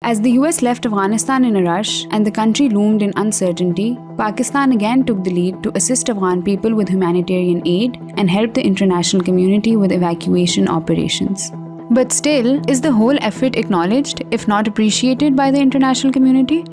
As the US left Afghanistan in a rush and the country loomed in uncertainty, Pakistan again took the lead to assist Afghan people with humanitarian aid and help the international community with evacuation operations. But still, is the whole effort acknowledged, if not appreciated, by the international community?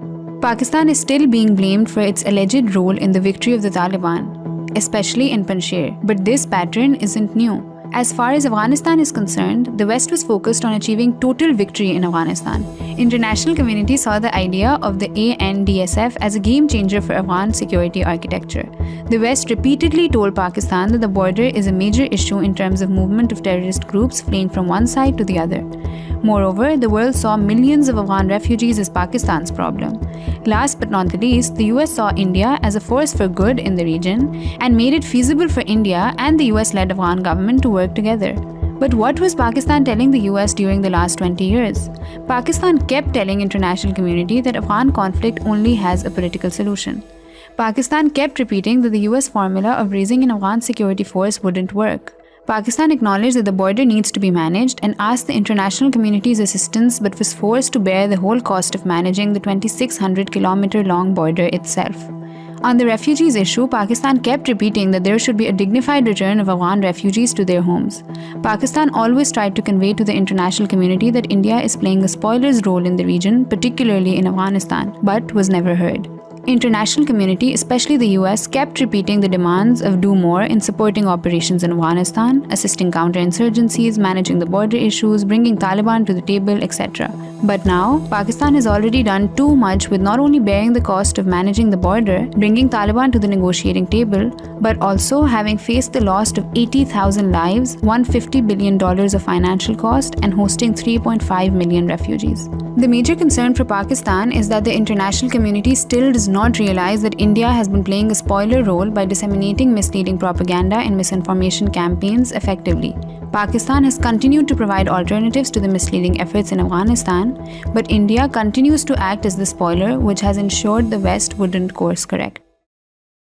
Pakistan is still being blamed for its alleged role in the victory of the Taliban, especially in Panjshir, but this pattern isn't new. As far as Afghanistan is concerned, the West was focused on achieving total victory in Afghanistan. International community saw the idea of the ANDSF as a game changer for Afghan security architecture. The West repeatedly told Pakistan that the border is a major issue in terms of movement of terrorist groups fleeing from one side to the other. Moreover, the world saw millions of Afghan refugees as Pakistan's problem. Last but not the least, the US saw India as a force for good in the region and made it feasible for India and the US-led Afghan government to work together. But what was Pakistan telling the US during the last 20 years? Pakistan kept telling international community that Afghan conflict only has a political solution. Pakistan kept repeating that the US formula of raising an Afghan security force wouldn't work. Pakistan acknowledged that the border needs to be managed and asked the international community's assistance, but was forced to bear the whole cost of managing the 2,600-kilometer long border itself. On the refugees issue, Pakistan kept repeating that there should be a dignified return of Afghan refugees to their homes. Pakistan always tried to convey to the international community that India is playing a spoiler's role in the region, particularly in Afghanistan, but was never heard. International community, especially the US, kept repeating the demands of do more in supporting operations in Afghanistan, assisting counterinsurgencies, managing the border issues, bringing Taliban to the table, etc. But now, Pakistan has already done too much with not only bearing the cost of managing the border, bringing Taliban to the negotiating table, but also having faced the loss of 80,000 lives, $150 billion of financial cost, and hosting 3.5 million refugees. The major concern for Pakistan is that the international community still does not realize that India has been playing a spoiler role by disseminating misleading propaganda and misinformation campaigns effectively. Pakistan has continued to provide alternatives to the misleading efforts in Afghanistan, but India continues to act as the spoiler, which has ensured the West wouldn't course correct.